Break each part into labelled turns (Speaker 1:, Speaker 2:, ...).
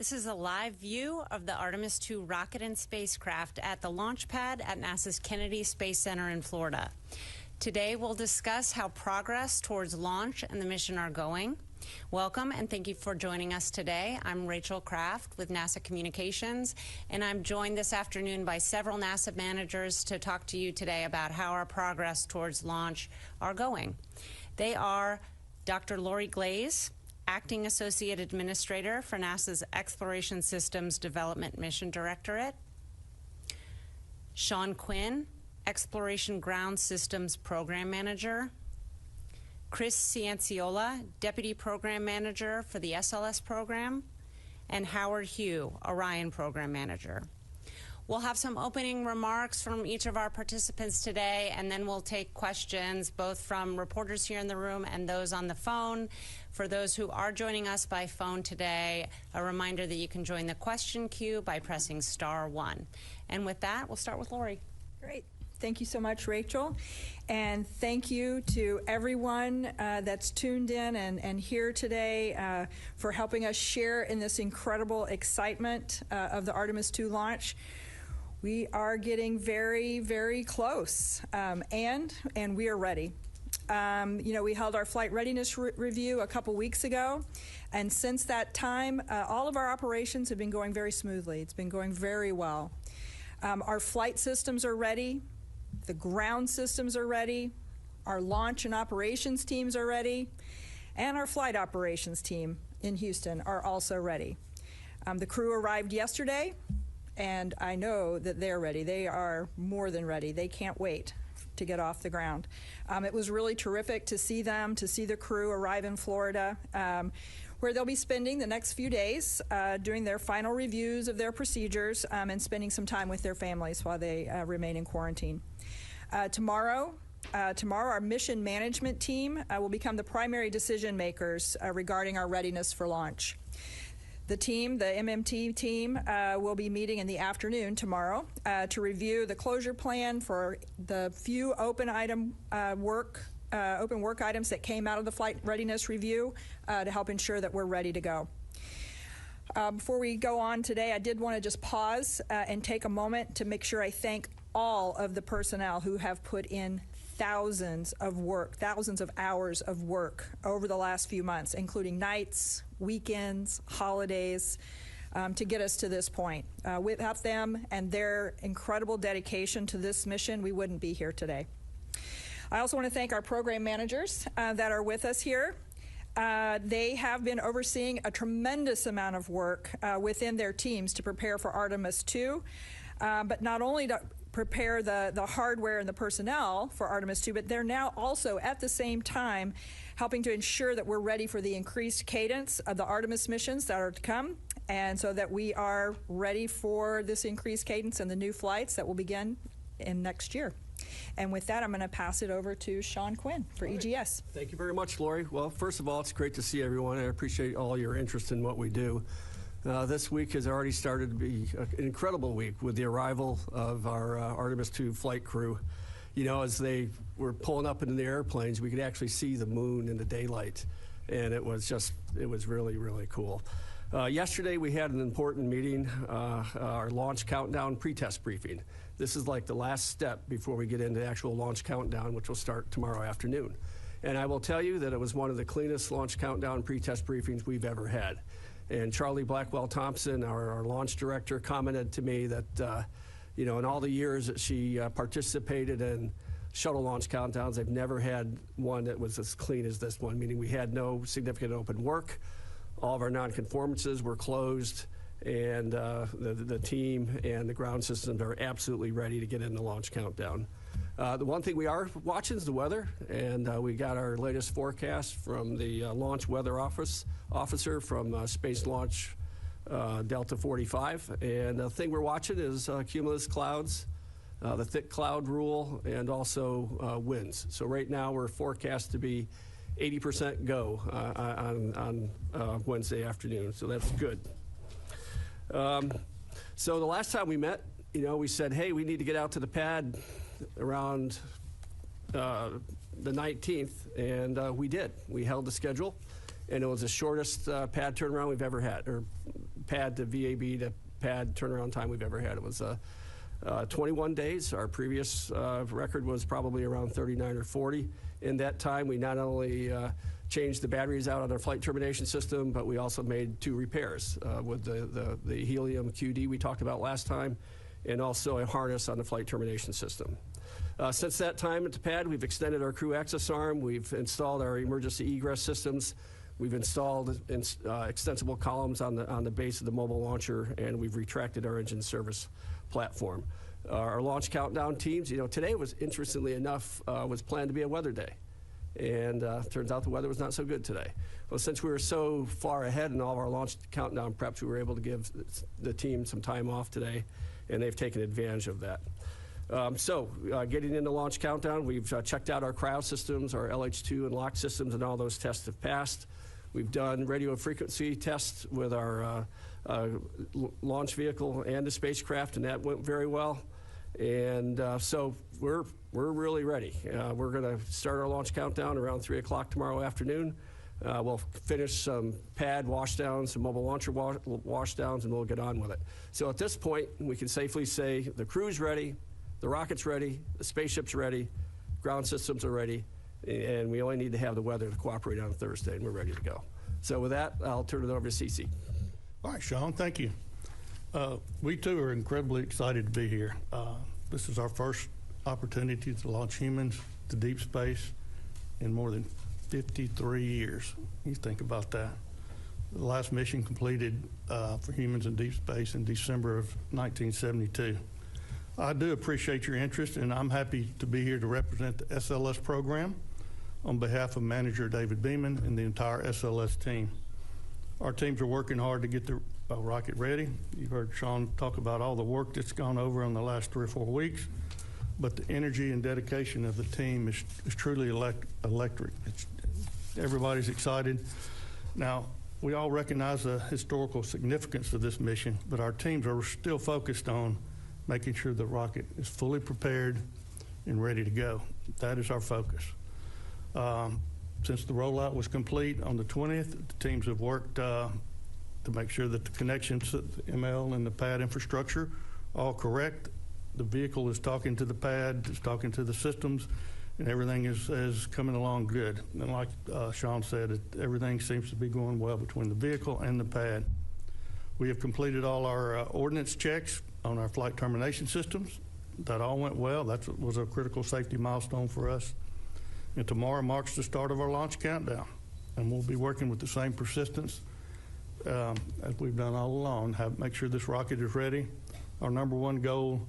Speaker 1: This is a live view of the Artemis II rocket and spacecraft at the launch pad at NASA's Kennedy Space Center in Florida. Today we'll discuss how progress towards launch and the mission are going. Welcome and thank you for joining us today. I'm Rachel Kraft with NASA Communications, and I'm joined this afternoon by several NASA managers to talk to you today about how our progress towards launch are going. They are Dr. Lori Glaze, Acting Associate Administrator for NASA's Exploration Systems Development Mission Directorate; Sean Quinn, Exploration Ground Systems Program Manager; Chris Cianciola, Deputy Program Manager for the SLS program; and Howard Hugh, Orion Program Manager. We'll have some opening remarks from each of our participants today, and then we'll take questions both from reporters here in the room and those on the phone. For those who are joining us by phone today, a reminder that you can join the question queue by pressing *1. And with that, we'll start with Lori.
Speaker 2: Great. Thank you so much, Rachel. And thank you to everyone that's tuned in and here today for helping us share in this incredible excitement of the Artemis II launch. We are getting very, very close, and we are ready. We held our flight readiness review a couple weeks ago, and since that time, all of our operations have been going very smoothly. It's been going very well. Our flight systems are ready. The ground systems are ready. Our launch and operations teams are ready. And our flight operations team in Houston are also ready. The crew arrived yesterday, and I know that they're ready. They are more than ready. They can't wait to get off the ground. It was really terrific to see them, to see the crew arrive in Florida, where they'll be spending the next few days doing their final reviews of their procedures and spending some time with their families while they remain in quarantine. Tomorrow, our mission management team will become the primary decision makers regarding our readiness for launch. The team, the MMT team, will be meeting in the afternoon tomorrow to review the closure plan for the few open work items that came out of the flight readiness review to help ensure that we're ready to go. Before we go on today, I did want to just pause and take a moment to make sure I thank all of the personnel who have put in thousands of hours of work over the last few months, including nights, weekends, holidays, to get us to this point. Without them and their incredible dedication to this mission, we wouldn't be here today. I also want to thank our program managers that are with us here. They have been overseeing a tremendous amount of work within their teams to prepare for Artemis II, but not only to prepare the hardware and the personnel for Artemis II, but they're now also at the same time helping to ensure that we're ready for the increased cadence of the Artemis missions that are to come, and so that we are ready for this increased cadence and the new flights that will begin in next year. And with that, I'm going to pass it over to Sean Quinn for EGS.
Speaker 3: Thank you very much, Lori. Well, first of all, it's great to see everyone. I appreciate all your interest in what we do. This week has already started to be an incredible week with the arrival of our Artemis II flight crew. You know, as they were pulling up into the airplanes, we could actually see the moon in the daylight, and it was really, really cool. Yesterday, we had an important meeting, our launch countdown pre-test briefing. This is like the last step before we get into the actual launch countdown, which will start tomorrow afternoon. And I will tell you that it was one of the cleanest launch countdown pre-test briefings we've ever had. And Charlie Blackwell-Thompson, our launch director, commented to me that, in all the years that she participated in shuttle launch countdowns, they've never had one that was as clean as this one, meaning we had no significant open work. All of our nonconformances were closed, and the team and the ground systems are absolutely ready to get in the launch countdown. The one thing we are watching is the weather, and we got our latest forecast from the launch weather officer from Space Launch Delta 45. And the thing we're watching is cumulus clouds, the thick cloud rule, and also winds. So right now we're forecast to be 80% go on Wednesday afternoon, so that's good. So the last time we met, we said, hey, we need to get out to the pad around the 19th, and we did. We held the schedule, and it was the shortest pad turnaround we've ever had, or pad to VAB to pad turnaround time we've ever had. It was 21 days. Our previous record was probably around 39 or 40. In that time, we not only changed the batteries out on our flight termination system, but we also made 2 repairs with the helium QD we talked about last time, and also a harness on the flight termination system. Since that time at the pad, we've extended our crew access arm, we've installed our emergency egress systems, we've installed extensible columns on the base of the mobile launcher, and we've retracted our engine service platform. Our launch countdown teams, today was, interestingly enough, was planned to be a weather day. And turns out the weather was not so good today. Well, since we were so far ahead in all of our launch countdown preps, we were able to give the team some time off today, and they've taken advantage of that. Getting into launch countdown, we've checked out our cryo systems, our LH2 and lock systems, and all those tests have passed. We've done radio frequency tests with our launch vehicle and the spacecraft, and that went very well. And so we're really ready. We're going to start our launch countdown around 3 o'clock tomorrow afternoon. We'll finish some pad washdowns, some mobile launcher washdowns, and we'll get on with it. So at this point, we can safely say the crew's ready, the rocket's ready, the spaceship's ready, ground systems are ready, and we only need to have the weather to cooperate on Thursday, and we're ready to go. So with that, I'll turn it over to Cece.
Speaker 4: All right, Sean, thank you. We too are incredibly excited to be here. This is our first opportunity to launch humans to deep space in more than 53 years. You think about that. The last mission completed for humans in deep space in December of 1972. I do appreciate your interest, and I'm happy to be here to represent the SLS program on behalf of Manager David Beeman and the entire SLS team. Our teams are working hard to get the rocket ready. You heard Sean talk about all the work that's gone over in the last 3 or 4 weeks, but the energy and dedication of the team is truly electric. Everybody's excited. Now, we all recognize the historical significance of this mission, but our teams are still focused on making sure the rocket is fully prepared and ready to go. That is our focus. Since the rollout was complete on the 20th, the teams have worked to make sure that the connections to the ML and the pad infrastructure are all correct. The vehicle is talking to the pad, is talking to the systems, and everything is coming along good. And like Sean said, everything seems to be going well between the vehicle and the pad. We have completed all our ordnance checks on our flight termination systems. That all went well. That was a critical safety milestone for us. And tomorrow marks the start of our launch countdown. And we'll be working with the same persistence as we've done all along, make sure this rocket is ready. Our number one goal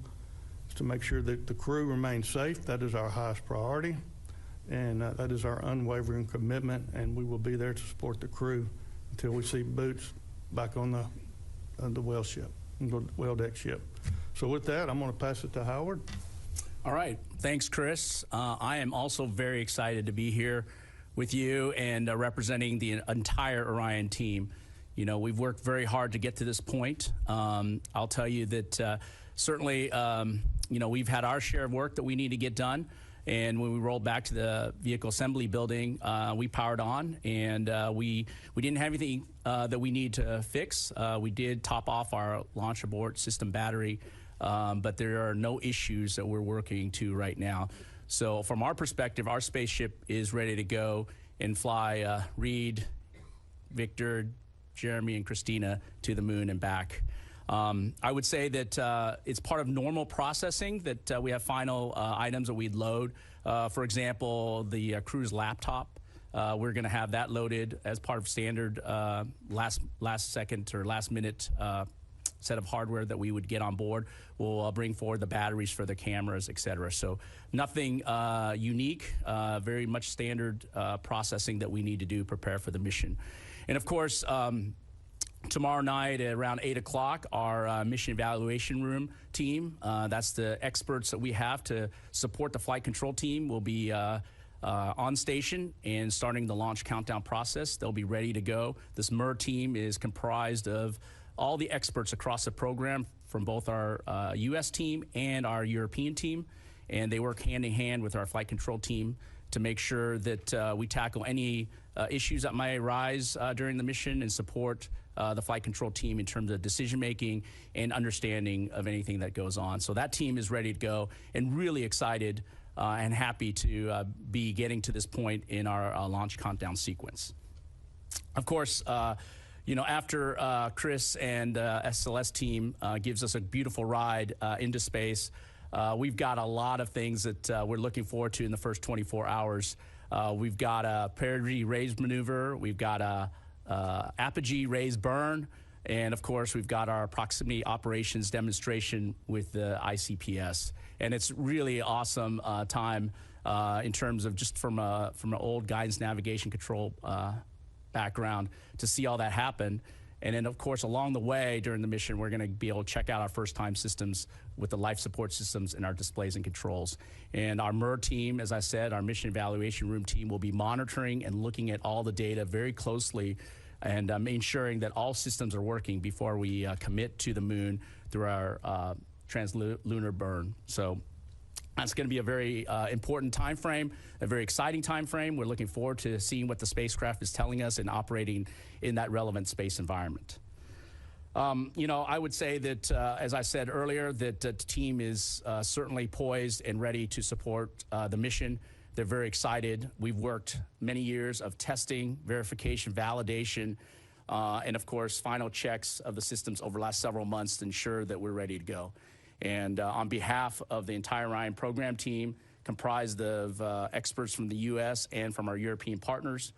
Speaker 4: is to make sure that the crew remains safe. That is our highest priority. And that is our unwavering commitment. And we will be there to support the crew until we see boots back on the whale deck ship. So with that, I'm going to pass it to Howard.
Speaker 5: All right. Thanks, Chris. I am also very excited to be here with you and representing the entire Orion team. You know, we've worked very hard to get to this point. I'll tell you that certainly, you know, we've had our share of work that we need to get done. And when we rolled back to the vehicle assembly building, we powered on, and we didn't have anything that we need to fix. We did top off our launch abort system battery, but there are no issues that we're working to right now. So from our perspective, our spaceship is ready to go and fly Reed, Victor, Jeremy, and Christina to the moon and back. I would say that it's part of normal processing that we have final items that we'd load. For example, the crew's laptop. We're going to have that loaded as part of standard last second or last minute set of hardware that we would get on board. We'll bring forward the batteries for the cameras, et cetera. So nothing unique, very much standard processing that we need to do to prepare for the mission. And of course, tomorrow night at around 8 o'clock, our mission evaluation room team, that's the experts that we have to support the flight control team, will be on station and starting the launch countdown process. They'll be ready to go. This MER team is comprised of all the experts across the program from both our U.S. team and our European team, and they work hand in hand with our flight control team to make sure that we tackle any issues that might arise during the mission and support the flight control team in terms of decision making and understanding of anything that goes on. So that team is ready to go and really excited and happy to be getting to this point in our launch countdown sequence. Of course, you know, after Chris and SLS team gives us a beautiful ride into space, we've got a lot of things that we're looking forward to in the first 24 hours. We've got a perigee raise maneuver, we've got a apogee raise burn, and of course we've got our proximity operations demonstration with the ICPS. And it's really awesome time in terms of just from an old guidance navigation control background to see all that happen. And then, of course, along the way during the mission, we're going to be able to check out our first-time systems with the life support systems and our displays and controls. And our MER team, as I said, our mission evaluation room team, will be monitoring and looking at all the data very closely and ensuring that all systems are working before we commit to the moon through our translunar burn. So that's going to be a very important time frame, a very exciting time frame. We're looking forward to seeing what the spacecraft is telling us and operating in that relevant space environment. You know, I would say that, as I said earlier, that the team is certainly poised and ready to support the mission. They're very excited. We've worked many years of testing, verification, validation, and of course, final checks of the systems over the last several months to ensure that we're ready to go. And on behalf of the entire Orion program team, comprised of experts from the U.S. and from our European partners,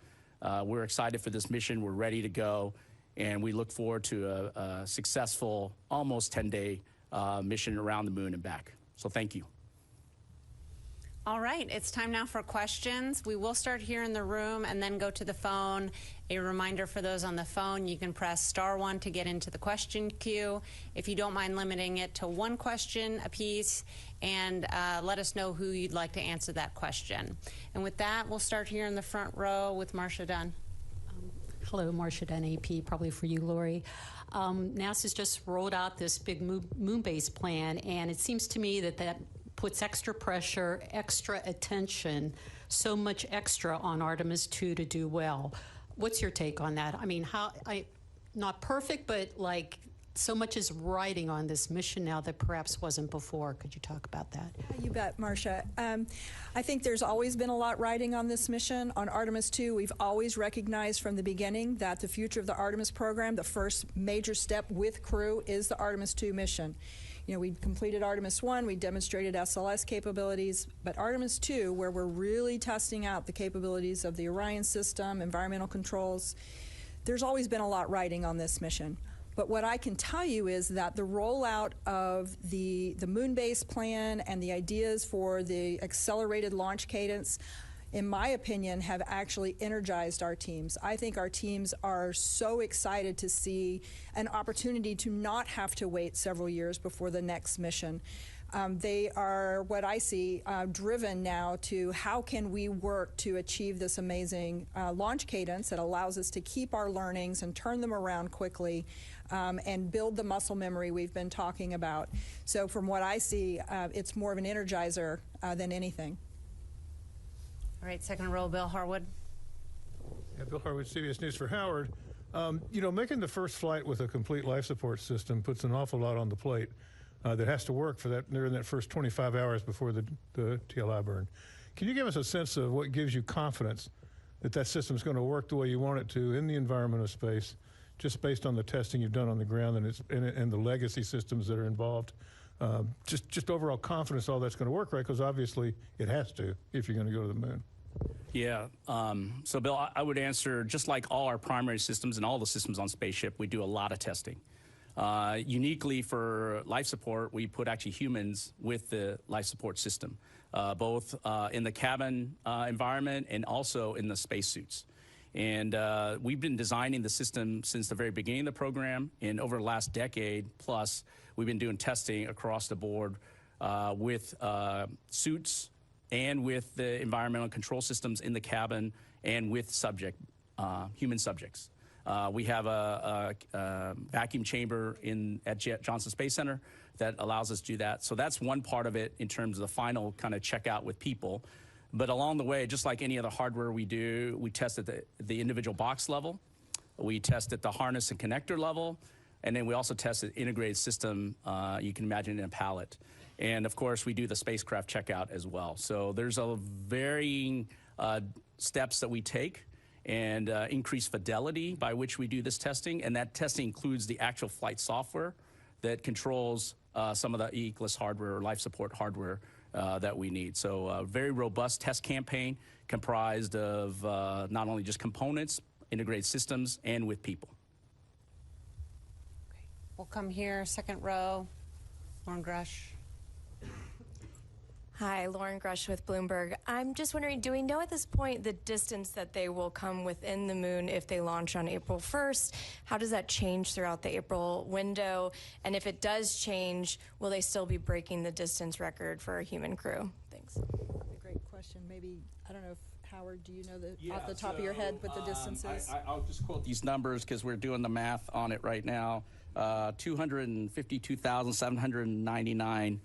Speaker 5: we're excited for this mission. We're ready to go, and we look forward to a successful, almost 10-day mission around the moon and back. So thank you.
Speaker 1: All right, it's time now for questions. We will start here in the room and then go to the phone. A reminder for those on the phone, you can press *1 to get into the question queue. If you don't mind limiting it to one question apiece, and let us know who you'd like to answer that question. And with that, we'll start here in the front row with Marcia Dunn.
Speaker 6: Hello, Marcia Dunn, AP, probably for you, Lori. NASA's just rolled out this big moon base plan, and it seems to me that puts extra pressure, extra attention, so much extra on Artemis II to do well. What's your take on that? I mean, not perfect, but like so much is riding on this mission now that perhaps wasn't before. Could you talk about that?
Speaker 2: You bet, Marcia. I think there's always been a lot riding on this mission. On Artemis II, we've always recognized from the beginning that the future of the Artemis program, the first major step with crew, is the Artemis II mission. You know, we completed Artemis I, we demonstrated SLS capabilities, but Artemis II, where we're really testing out the capabilities of the Orion system, environmental controls, there's always been a lot riding on this mission. But what I can tell you is that the rollout of the moon base plan and the ideas for the accelerated launch cadence, in my opinion, have actually energized our teams. I think our teams are so excited to see an opportunity to not have to wait several years before the next mission. They are, what I see, driven now to how can we work to achieve this amazing launch cadence that allows us to keep our learnings and turn them around quickly and build the muscle memory we've been talking about. So from what I see, it's more of an energizer than anything.
Speaker 1: All right, second row, Bill Harwood.
Speaker 7: Yeah, Bill Harwood, CBS News for Howard. You know, making the first flight with a complete life support system puts an awful lot on the plate that has to work for that during that first 25 hours before the TLI burn. Can you give us a sense of what gives you confidence that that system is going to work the way you want it to in the environment of space, just based on the testing you've done on the ground and the legacy systems that are involved? Just overall confidence all that's going to work right, because obviously it has to if you're going to go to the moon.
Speaker 5: Yeah, so Bill, I would answer, just like all our primary systems and all the systems on spaceship, we do a lot of testing. Uniquely for life support, we put actually humans with the life support system, both in the cabin environment and also in the spacesuits. And we've been designing the system since the very beginning of the program, and over the last decade plus, we've been doing testing across the board with suits and with the environmental control systems in the cabin and with human subjects. We have a vacuum chamber at Johnson Space Center that allows us to do that. So that's one part of it in terms of the final kind of checkout with people. But along the way, just like any other hardware we do, we test at the individual box level. We test at the harness and connector level, and then we also test an integrated system, you can imagine in a pallet. And of course, we do the spacecraft checkout as well. So there's a varying steps that we take and increased fidelity by which we do this testing. And that testing includes the actual flight software that controls some of the E-Eclipse hardware or life support hardware that we need. So a very robust test campaign comprised of not only just components, integrated systems, and with people.
Speaker 1: Okay. We'll come here, second row, Lauren Grush.
Speaker 8: Hi, Lauren Grush with Bloomberg. I'm just wondering, do we know at this point the distance that they will come within the moon if they launch on April 1st? How does that change throughout the April window? And if it does change, will they still be breaking the distance record for a human crew? Thanks.
Speaker 2: Great question. Maybe, I don't know if Howard, do you know off the top of your head what the distance is?
Speaker 5: I'll just quote these numbers because we're doing the math on it right now. 252,799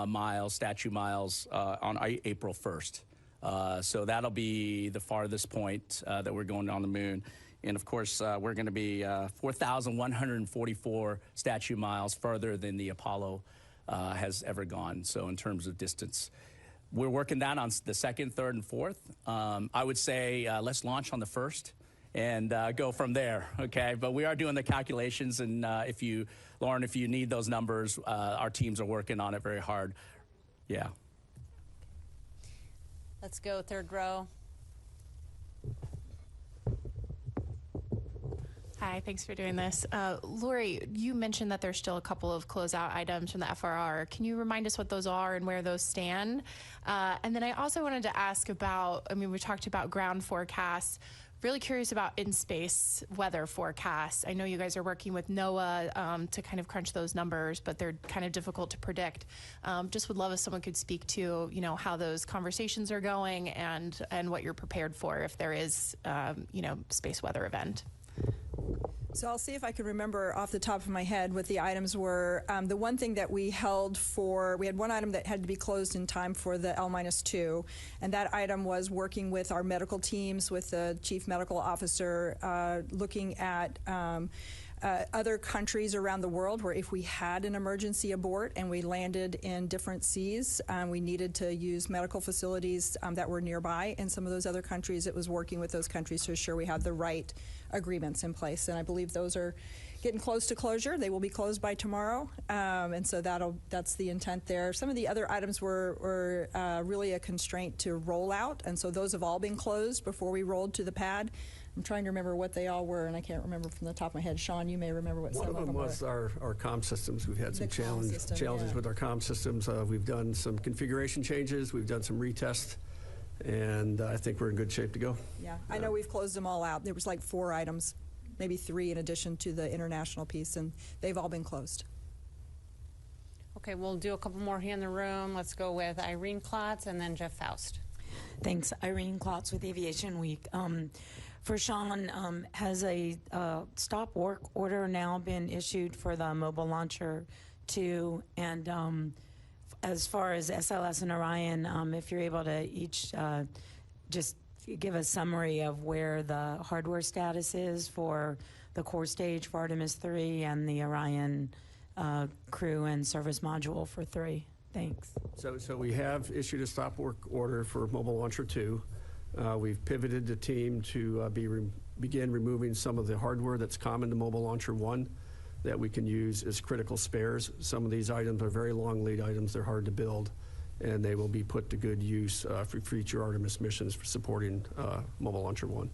Speaker 5: miles, statue miles, on April 1st. So that'll be the farthest point that we're going on the moon. And of course, we're going to be 4,144 statue miles further than the Apollo has ever gone. So in terms of distance, we're working that on the 2nd, 3rd, and 4th. I would say let's launch on the 1st and go from there, okay? But we are doing the calculations, and Lauren, if you need those numbers, our teams are working on it very hard. Yeah.
Speaker 1: Let's go third row.
Speaker 9: Hi, thanks for doing this. Lori, you mentioned that there's still a couple of closeout items from the FRR. Can you remind us what those are and where those stand? And then I also wanted to ask about, we talked about ground forecasts. Really curious about in-space weather forecasts. I know you guys are working with NOAA to kind of crunch those numbers, but they're kind of difficult to predict. Just would love if someone could speak to, how those conversations are going and what you're prepared for if there is, space weather event.
Speaker 2: So I'll see if I can remember off the top of my head what the items were. The one thing that we held for, we had one item that had to be closed in time for the L-2, and that item was working with our medical teams, with the chief medical officer, looking at other countries around the world where if we had an emergency abort and we landed in different seas, we needed to use medical facilities that were nearby in some of those other countries. It was working with those countries to ensure we have the right agreements in place, and I believe those are getting close to closure. They will be closed by tomorrow, and so that's the intent there. Some of the other items were really a constraint to roll out, and so those have all been closed before we rolled to the pad. I'm trying to remember what they all were, and I can't remember from the top of my head. Sean, you may remember what some of them were.
Speaker 3: One of them was our comm systems. We've had some challenges
Speaker 2: yeah.
Speaker 3: with our comm systems. We've done some configuration changes. We've done some retests, and I think we're in good shape to go.
Speaker 2: Yeah, I know we've closed them all out. There was like 4 items, maybe 3 in addition to the international piece, and they've all been closed.
Speaker 1: Okay, we'll do a couple more here in the room. Let's go with Irene Klotz and then Jeff Faust.
Speaker 10: Thanks. Irene Klotz with Aviation Week. For Sean, has a stop work order now been issued for the Mobile Launcher 2? And as far as SLS and Orion, if you're able to each just give a summary of where the hardware status is for the core stage for Artemis II and the Orion crew and service module for 3. Thanks.
Speaker 3: So we have issued a stop work order for Mobile Launcher 2. We've pivoted the team to begin removing some of the hardware that's common to Mobile Launcher 1 that we can use as critical spares. Some of these items are very long lead items. They're hard to build, and they will be put to good use for future Artemis missions for supporting Mobile Launcher 1.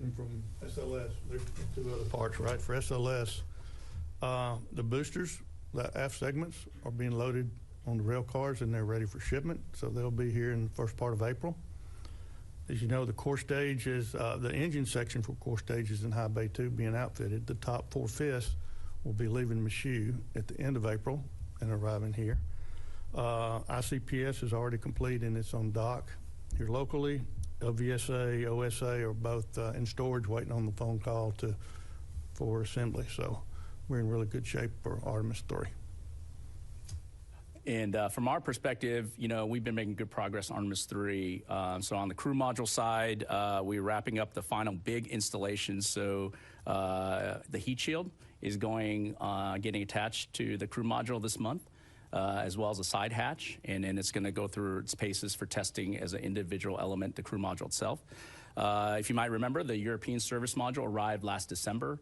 Speaker 4: And from SLS, there's 2 other parts, right? For SLS, the boosters, the aft segments are being loaded on the rail cars, and they're ready for shipment, so they'll be here in the first part of April. As you know, the core stage is, the engine section for core stage is in High Bay 2 being outfitted. The top 4/5 will be leaving Michoud at the end of April and arriving here. ICPS is already complete and it's on dock here locally. LVSA, OSA are both in storage waiting on the phone call for assembly. So we're in really good shape for Artemis 3.
Speaker 5: And from our perspective, we've been making good progress on Artemis III. So on the crew module side, we're wrapping up the final big installation. So the heat shield is getting attached to the crew module this month, as well as a side hatch. And then it's going to go through its paces for testing as an individual element, the crew module itself. If you might remember, the European service module arrived last December,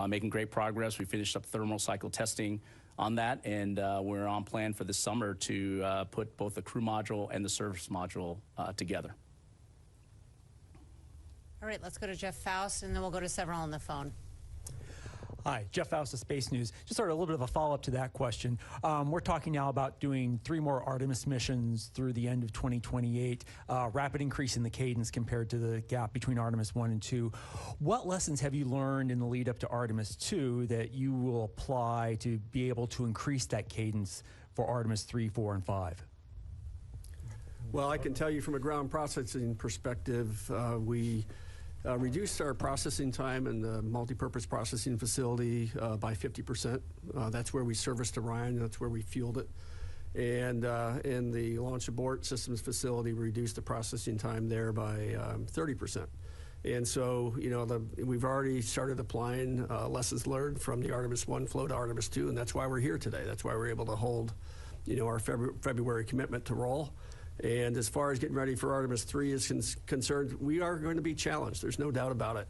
Speaker 5: making great progress. We finished up thermal cycle testing on that, and we're on plan for this summer to put both the crew module and the service module together.
Speaker 1: All right, let's go to Jeff Faust, and then we'll go to several on the phone.
Speaker 11: Hi, Jeff Faust of Space News. Just sort of a little bit of a follow-up to that question. We're talking now about doing 3 more Artemis missions through the end of 2028, rapid increase in the cadence compared to the gap between Artemis 1 and 2. What lessons have you learned in the lead up to Artemis 2 that you will apply to be able to increase that cadence for Artemis 3, 4, and 5?
Speaker 3: Well, I can tell you from a ground processing perspective, we reduced our processing time in the multipurpose processing facility by 50%. That's where we serviced Orion, that's where we fueled it. And in the launch abort systems facility, we reduced the processing time there by 30%. And so, we've already started applying lessons learned from the Artemis 1 flow to Artemis 2, and that's why we're here today. That's why we're able to hold, our February commitment to roll. And as far as getting ready for Artemis 3 is concerned, we are going to be challenged. There's no doubt about it.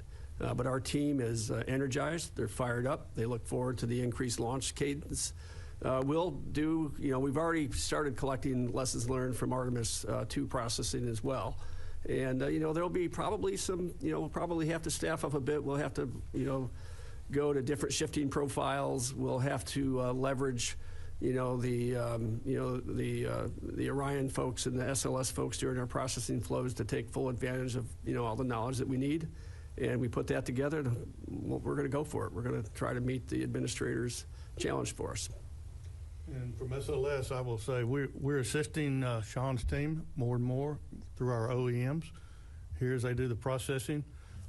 Speaker 3: But our team is energized. They're fired up. They look forward to the increased launch cadence. We've already started collecting lessons learned from Artemis 2 processing as well. And, there'll be probably some, we'll probably have to staff up a bit. We'll have to, go to different shifting profiles. We'll have to leverage the Orion folks and the SLS folks during our processing flows to take full advantage of, all the knowledge that we need. And we put that together, and we're going to go for it. We're going to try to meet the administrator's challenge for us.
Speaker 4: And from SLS, I will say we're assisting Sean's team more and more through our OEMs here as they do the processing.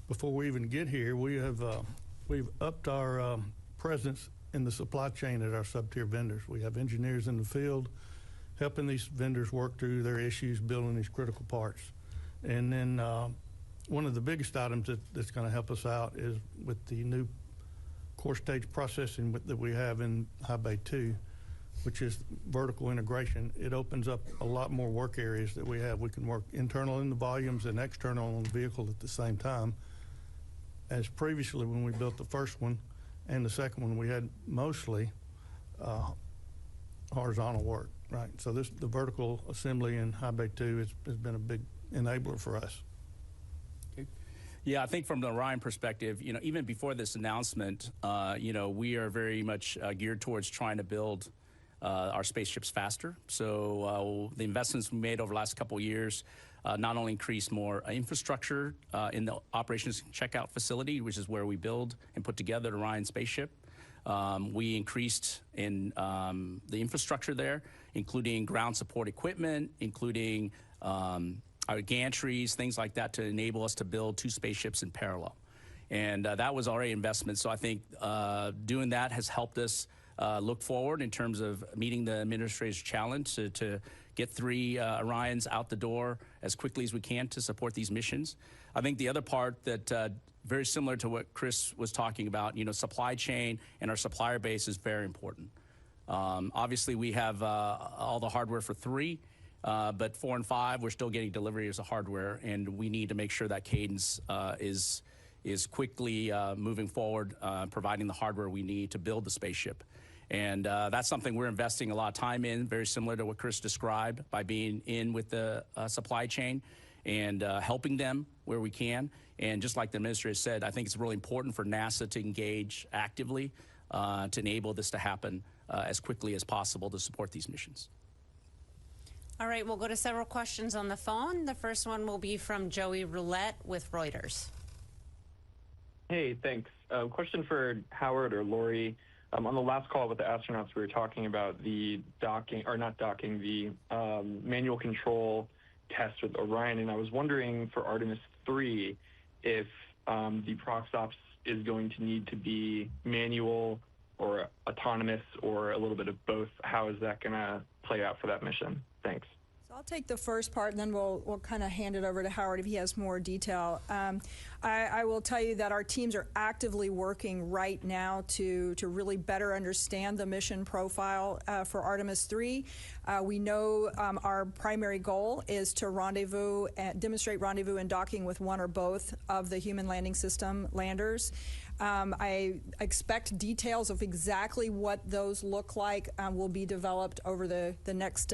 Speaker 4: Before we even get here, we've upped our presence in the supply chain at our sub-tier vendors. We have engineers in the field helping these vendors work through their issues, building these critical parts. And then one of the biggest items that's going to help us out is with the new core stage processing that we have in High Bay 2, which is vertical integration. It opens up a lot more work areas that we have. We can work internal in the volumes and external on the vehicle at the same time. As previously when we built the first one, and the second one, we had mostly horizontal work, right? So the vertical assembly in High Bay 2 has been a big enabler for us.
Speaker 5: Okay. Yeah, I think from the Orion perspective, even before this announcement, we are very much geared towards trying to build our spaceships faster. So the investments we made over the last couple of years not only increase more infrastructure in the operations checkout facility, which is where we build and put together the Orion spaceship. We increased in the infrastructure there, including ground support equipment, including our gantries, things like that, to enable us to build 2 spaceships in parallel. And that was already investment. So I think doing that has helped us look forward in terms of meeting the administrator's challenge to get 3 Orions out the door as quickly as we can to support these missions. I think the other part that very similar to what Chris was talking about, supply chain and our supplier base is very important. Obviously, we have all the hardware for 3, but 4 and 5, we're still getting delivery of the hardware, and we need to make sure that cadence is quickly moving forward, providing the hardware we need to build the spaceship. And that's something we're investing a lot of time in, very similar to what Chris described, by being in with the supply chain and helping them where we can. And just like the administrator said, I think it's really important for NASA to engage actively to enable this to happen as quickly as possible to support these missions.
Speaker 1: All right, we'll go to several questions on the phone. The first one will be from Joey Roulette with Reuters.
Speaker 12: Hey, thanks. Question for Howard or Lori. On the last call with the astronauts, we were talking about the the manual control test with Orion, and I was wondering for Artemis 3 if the prox ops is going to need to be manual or autonomous or a little bit of both? How is that going to play out for that mission? Thanks.
Speaker 2: So I'll take the first part, and then we'll kind of hand it over to Howard if he has more detail. I will tell you that our teams are actively working right now to really better understand the mission profile for Artemis III. We know our primary goal is to demonstrate rendezvous and docking with one or both of the human landing system landers. I expect details of exactly what those look like will be developed over the next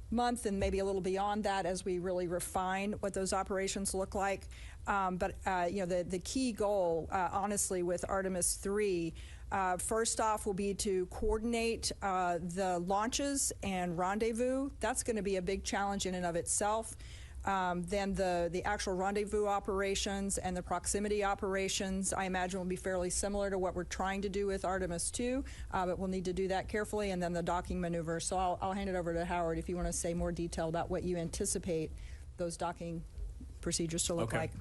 Speaker 2: month and maybe a little beyond that as we really refine what those operations look like. But the key goal, honestly, with Artemis III, first off will be to coordinate the launches and rendezvous. That's going to be a big challenge in and of itself. Then the actual rendezvous operations and the proximity operations, I imagine, will be fairly similar to what we're trying to do with Artemis II, but we'll need to do that carefully, and then the docking maneuver. So I'll hand it over to Howard if you want to say more detail about what you anticipate those docking procedures to look like.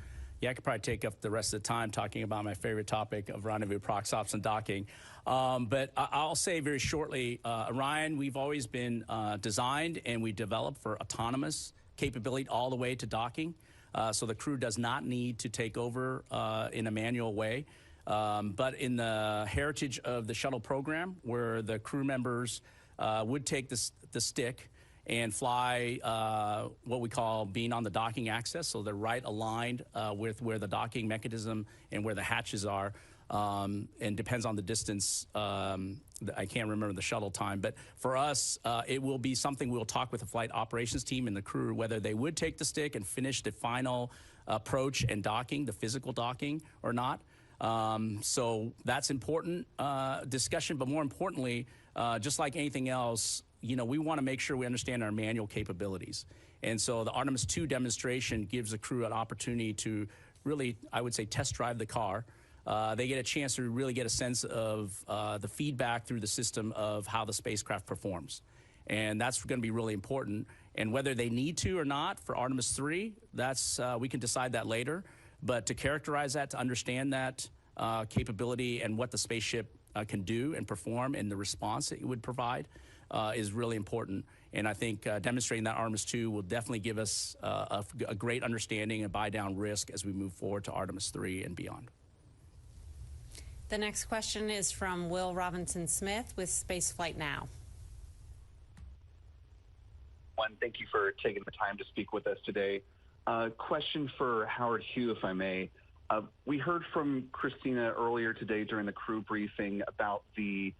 Speaker 5: Yeah, I could probably take up the rest of the time talking about my favorite topic of rendezvous, prox ops, and docking. But I'll say very shortly, Orion, we've always been designed and we developed for autonomous capability all the way to docking. So the crew does not need to take over in a manual way. But in the heritage of the shuttle program, where the crew members would take the stick and fly what we call being on the docking axis, so they're right aligned with where the docking mechanism and where the hatches are, and depends on the distance. I can't remember the shuttle time, but for us, it will be something we'll talk with the flight operations team and the crew, whether they would take the stick and finish the final approach and docking, the physical docking, or not. So that's important discussion, but more importantly, just like anything else, we want to make sure we understand our manual capabilities. And so the Artemis II demonstration gives the crew an opportunity to really, I would say, test drive the car. They get a chance to really get a sense of the feedback through the system of how the spacecraft performs. And that's going to be really important. And whether they need to or not for Artemis III, that's we can decide that later. But to characterize that, to understand that capability and what the spaceship can do and perform and the response that it would provide is really important. And I think demonstrating that Artemis II will definitely give us a great understanding and buy down risk as we move forward to Artemis III and beyond.
Speaker 1: The next question is from Will Robinson Smith with Spaceflight Now.
Speaker 13: Thank you for taking the time to speak with us today. Question for Howard Hugh, if I may. We heard from Christina earlier today during the crew briefing about the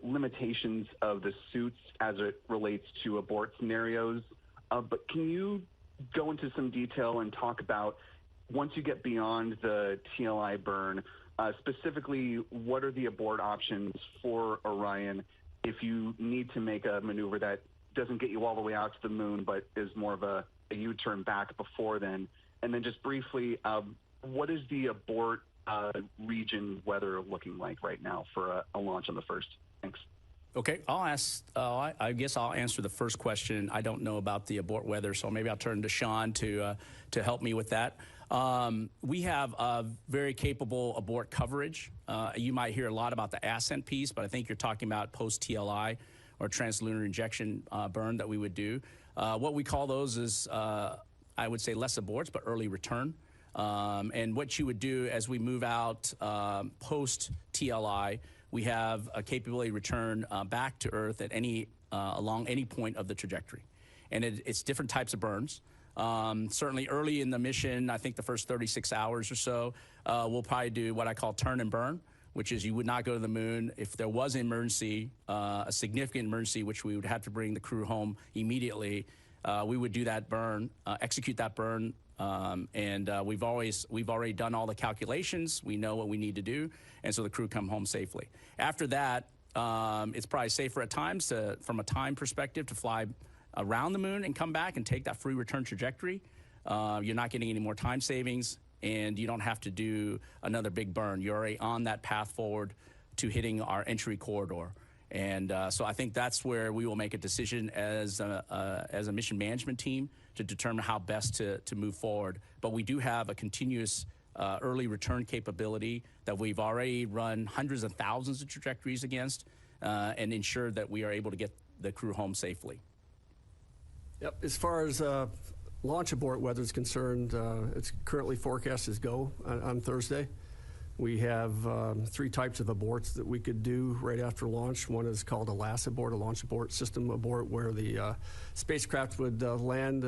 Speaker 13: limitations of the suits as it relates to abort scenarios. But can you go into some detail and talk about, once you get beyond the TLI burn, specifically, what are the abort options for Orion if you need to make a maneuver that doesn't get you all the way out to the moon, but is more of a U-turn back before then? And then just briefly, what is the abort region weather looking like right now for a launch on the first? Thanks.
Speaker 5: Okay, I guess I'll answer the first question. I don't know about the abort weather, so maybe I'll turn to Sean to help me with that. We have a very capable abort coverage. You might hear a lot about the ascent piece, but I think you're talking about post-TLI or translunar injection burn that we would do. What we call those is, I would say, less aborts, but early return. And what you would do as we move out post-TLI, we have a capability to return back to Earth at along any point of the trajectory. And it's different types of burns. Certainly early in the mission, I think the first 36 hours or so, we'll probably do what I call turn and burn, which is you would not go to the moon. If there was an emergency, a significant emergency, which we would have to bring the crew home immediately, we would do that burn, execute that burn, and we've already done all the calculations. We know what we need to do, and so the crew come home safely. After that, it's probably safer at times from a time perspective to fly around the moon and come back and take that free return trajectory. You're not getting any more time savings, and you don't have to do another big burn. You're already on that path forward to hitting our entry corridor. And so I think that's where we will make a decision as a mission management team to determine how best to move forward. But we do have a continuous early return capability that we've already run hundreds of thousands of trajectories against and ensured that we are able to get the crew home safely.
Speaker 3: Yep. As far as launch abort weather is concerned, it's currently forecast as go on Thursday. We have 3 types of aborts that we could do right after launch. One is called a LAS abort, a launch abort system abort, where the spacecraft would land,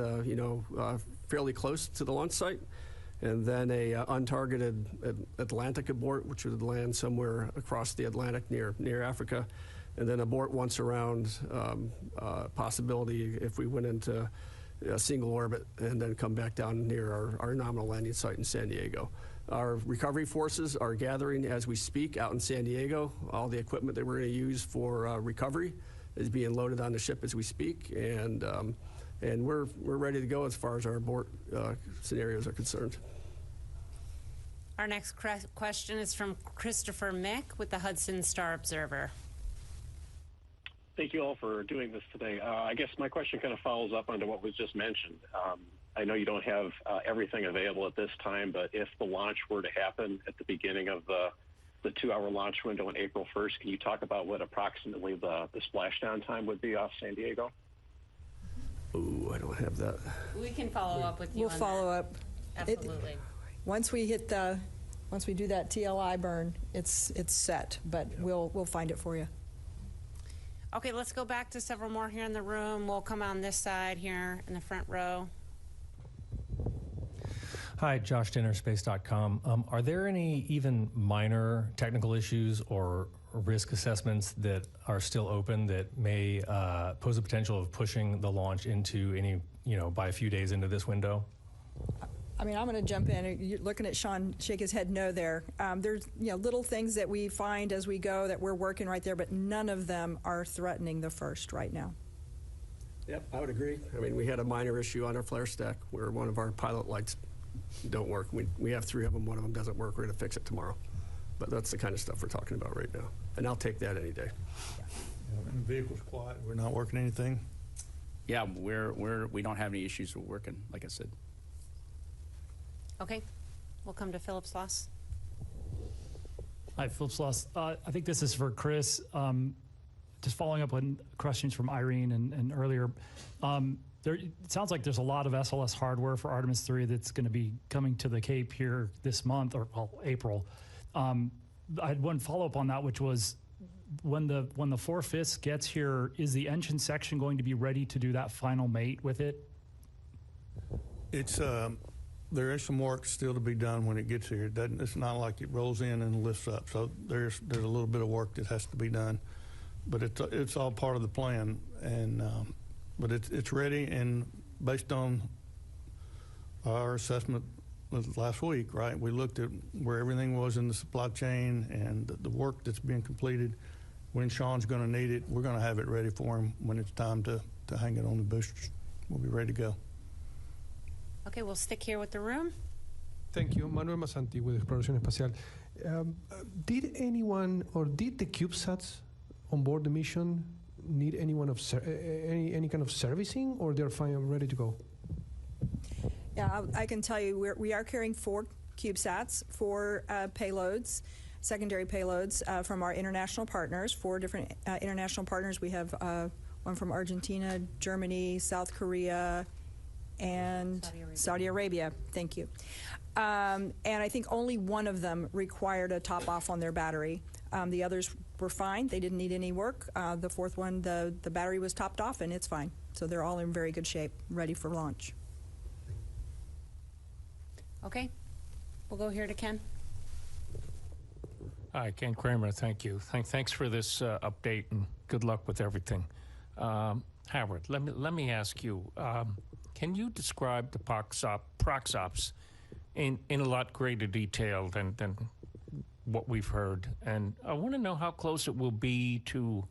Speaker 3: fairly close to the launch site, and then a untargeted Atlantic abort, which would land somewhere across the Atlantic near Africa, and then abort once around possibility if we went into a single orbit and then come back down near our nominal landing site in San Diego. Our recovery forces are gathering as we speak out in San Diego. All the equipment that we're going to use for recovery is being loaded on the ship as we speak, and we're ready to go as far as our abort scenarios are concerned.
Speaker 1: Our next question is from Christopher Mick with the Hudson Star Observer.
Speaker 14: Thank you all for doing this today. I guess my question kind of follows up onto what was just mentioned. I know you don't have everything available at this time, but if the launch were to happen at the beginning of the 2-hour launch window on April 1st, can you talk about what approximately the splashdown time would be off San Diego?
Speaker 3: Ooh, I don't have that.
Speaker 1: We can follow up with you.
Speaker 2: We'll follow up.
Speaker 1: Absolutely.
Speaker 2: Once we do that TLI burn, it's set, but we'll find it for you.
Speaker 1: Okay, let's go back to several more here in the room. We'll come on this side here in the front row.
Speaker 15: Hi, Josh Denner, Space.com. Are there any even minor technical issues or risk assessments that are still open that may pose a potential of pushing the launch into any, by a few days into this window?
Speaker 2: I mean, I'm going to jump in. You're looking at Sean shake his head no there. There's little things that we find as we go that we're working right there, but none of them are threatening the first right now.
Speaker 3: Yep, I would agree. I mean, we had a minor issue on our flare stack where one of our pilot lights don't work. We have 3 of them. One of them doesn't work. We're going to fix it tomorrow. But that's the kind of stuff we're talking about right now. And I'll take that any day.
Speaker 4: And the vehicle's quiet. We're not working anything?
Speaker 5: Yeah, we don't have any issues. We're working, like I said.
Speaker 1: Okay, we'll come to Philip Sloss.
Speaker 16: Hi, Philip Sloss. I think this is for Chris. Just following up on questions from Irene and earlier. It sounds like there's a lot of SLS hardware for Artemis III that's going to be coming to the Cape here this month, or April. I had one follow-up on that, which was when the 4/5 gets here, is the engine section going to be ready to do that final mate with it?
Speaker 4: It's there is some work still to be done when it gets here. It's not like it rolls in and lifts up. So there's a little bit of work that has to be done, but it's all part of the plan. And but it's ready, and based on our assessment last week, right? We looked at where everything was in the supply chain and the work that's being completed. When Sean's going to need it, we're going to have it ready for him when it's time to hang it on the boosters. We'll be ready to go.
Speaker 1: Okay, we'll stick here with the room.
Speaker 17: Thank you. Manuel Masanti with Exploración Espacial. Did anyone, or did the CubeSats on board the mission need anyone of any kind of servicing, or they're fine and ready to go?
Speaker 2: Yeah, I can tell you we are carrying 4 CubeSats, 4 payloads, secondary payloads from our international partners, 4 different international partners. We have one from Argentina, Germany, South Korea, and Saudi Arabia. Thank you. And I think only one of them required a top off on their battery. The others were fine. They didn't need any work. The 4th one, the battery was topped off, and it's fine. So they're all in very good shape, ready for launch.
Speaker 1: Okay, we'll go here to Ken.
Speaker 18: Hi, Ken Kramer. Thank you. Thanks for this update, and good luck with everything. Howard, let me ask you. Can you describe the proxops in a lot greater detail than what we've heard? And I want to know how close it will be to,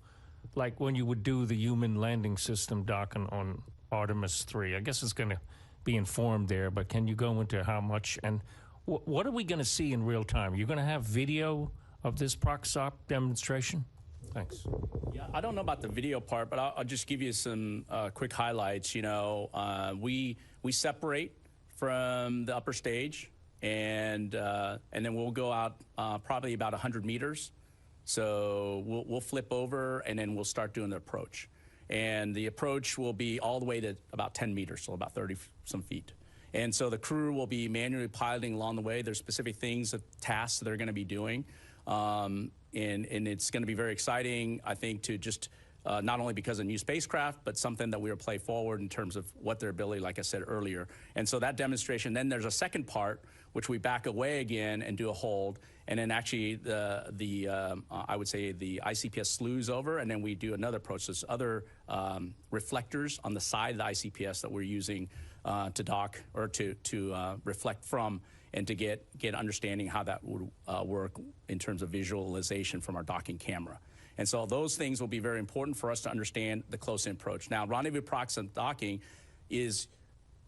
Speaker 18: like, when you would do the human landing system docking on Artemis III. I guess it's going to be informed there, but can you go into how much? And what are we going to see in real time? Are you going to have video of this proxop demonstration? Thanks.
Speaker 5: Yeah, I don't know about the video part, but I'll just give you some quick highlights. We separate from the upper stage and then we'll go out probably about 100 meters. So we'll flip over, and then we'll start doing the approach. And the approach will be all the way to about 10 meters, so about 30-some feet. And so the crew will be manually piloting along the way. There's specific things, tasks that they're going to be doing. And it's going to be very exciting, I think, to just not only because of new spacecraft, but something that we will play forward in terms of what their ability, like I said earlier. And so that demonstration, then there's a second part, which we back away again and do a hold. And then actually I would say the ICPS slews over, and then we do another approach. There's other reflectors on the side of the ICPS that we're using to dock or to reflect from, and to get understanding how that would work in terms of visualization from our docking camera. And so those things will be very important for us to understand the close-in approach. Now, rendezvous proximate docking is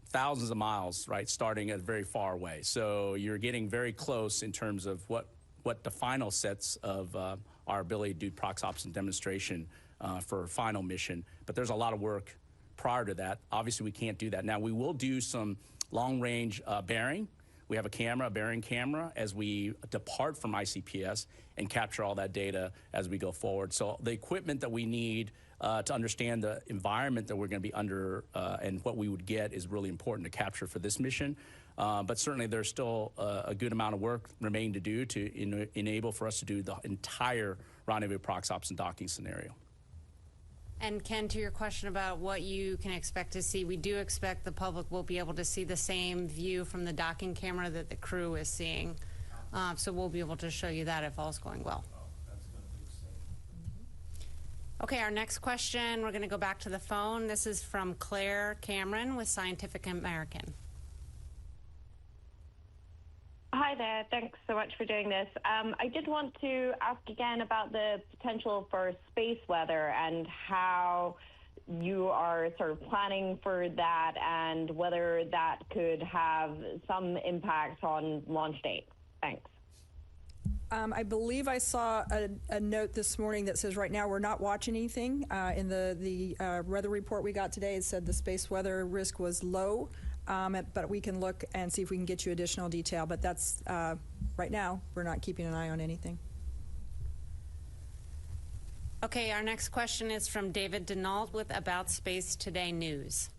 Speaker 5: thousands of miles, right, starting at very far away. So you're getting very close in terms of what the final sets of our ability to do prox ops and demonstration for final mission. But there's a lot of work prior to that. Obviously, we can't do that. Now, we will do some long-range bearing. We have a bearing camera as we depart from ICPS and capture all that data as we go forward. So the equipment that we need to understand the environment that we're going to be under and what we would get is really important to capture for this mission. But certainly there's still a good amount of work remaining to do to enable for us to do the entire rendezvous prox ops and docking scenario.
Speaker 1: And Ken, to your question about what you can expect to see, we do expect the public will be able to see the same view from the docking camera that the crew is seeing. So we'll be able to show you that if all's going well. Okay, our next question, we're going to go back to the phone. This is from Claire Cameron with Scientific American.
Speaker 19: Hi there. Thanks so much for doing this. I did want to ask again about the potential for space weather and how you are sort of planning for that and whether that could have some impact on launch date. Thanks.
Speaker 2: I believe I saw a note this morning that says right now we're not watching anything. In the weather report we got today, it said the space weather risk was low. But we can look and see if we can get you additional detail. But that's, right now, we're not keeping an eye on anything.
Speaker 1: Okay, our next question is from David Denault with About Space Today News.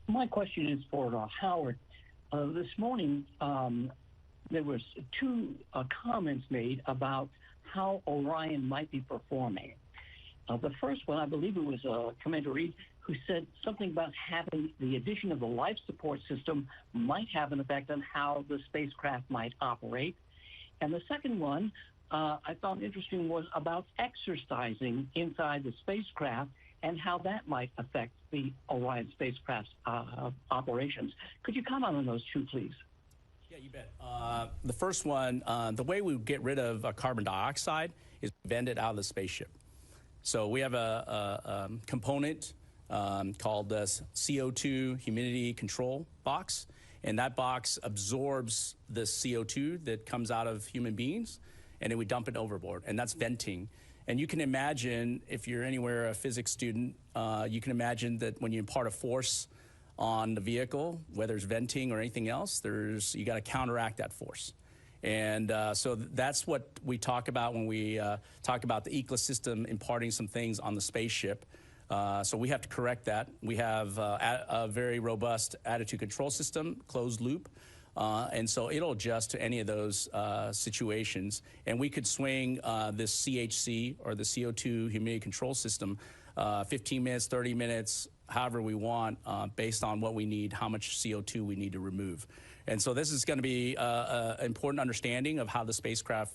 Speaker 20: My question is for Howard. This morning, there was two comments made about how Orion might be performing. The first one, I believe it was Commander Reed, who said something about having the addition of the life support system might have an effect on how the spacecraft might operate. And the second one I found interesting was about exercising inside the spacecraft and how that might affect the Orion spacecraft's operations. Could you comment on those two, please?
Speaker 5: Yeah, you bet. The first one, the way we get rid of carbon dioxide is vent it out of the spaceship. So we have a component called the CO2 humidity control box, and that box absorbs the CO2 that comes out of human beings, and then we dump it overboard, and that's venting. And you can imagine, if you're anywhere a physics student, you can imagine that when you impart a force on the vehicle, whether it's venting or anything else, you got to counteract that force. And so that's what we talk about when we talk about the ecosystem imparting some things on the spaceship. So we have to correct that. We have a very robust attitude control system, closed loop. And so it'll adjust to any of those situations. And we could swing this CHC, or the CO2 humidity control system, 15 minutes, 30 minutes, however we want, based on what we need, how much CO2 we need to remove. And so this is going to be an important understanding of how the spacecraft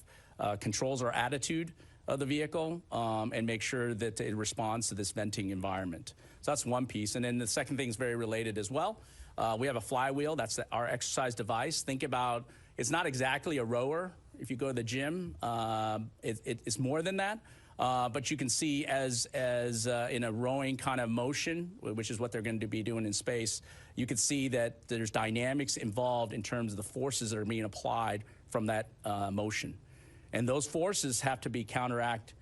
Speaker 5: controls our attitude of the vehicle and make sure that it responds to this venting environment. So that's one piece. And then the second thing is very related as well. We have a flywheel. That's our exercise device. Think about, it's not exactly a rower. If you go to the gym, it's more than that. But you can see as in a rowing kind of motion, which is what they're going to be doing in space, you can see that there's dynamics involved in terms of the forces that are being applied from that motion. And those forces have to be counteracted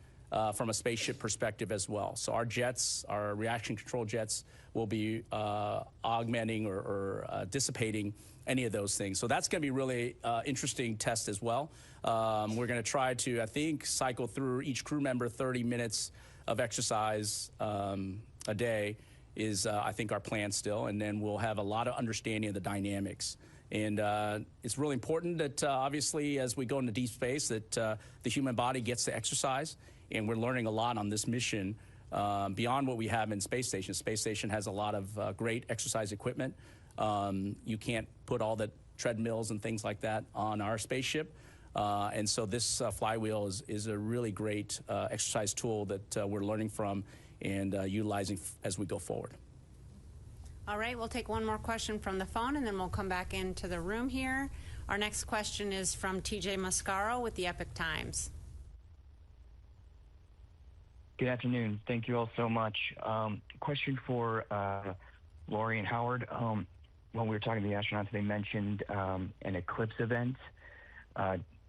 Speaker 5: from a spaceship perspective as well. So our jets, our reaction control jets, will be augmenting or dissipating any of those things. So that's going to be really interesting test as well. We're going to try to, I think, cycle through each crew member 30 minutes of exercise a day is, I think, our plan still. And then we'll have a lot of understanding of the dynamics. And it's really important that, obviously, as we go into deep space, that the human body gets to exercise. And we're learning a lot on this mission beyond what we have in Space Station. Space Station has a lot of great exercise equipment. You can't put all the treadmills and things like that on our spaceship. And so this flywheel is a really great exercise tool that we're learning from and utilizing as we go forward.
Speaker 1: All right, we'll take one more question from the phone, and then we'll come back into the room here. Our next question is from TJ Mascaro with the Epic Times.
Speaker 21: Good afternoon. Thank you all so much. Question for Lori and Howard. When we were talking to the astronauts, they mentioned an eclipse event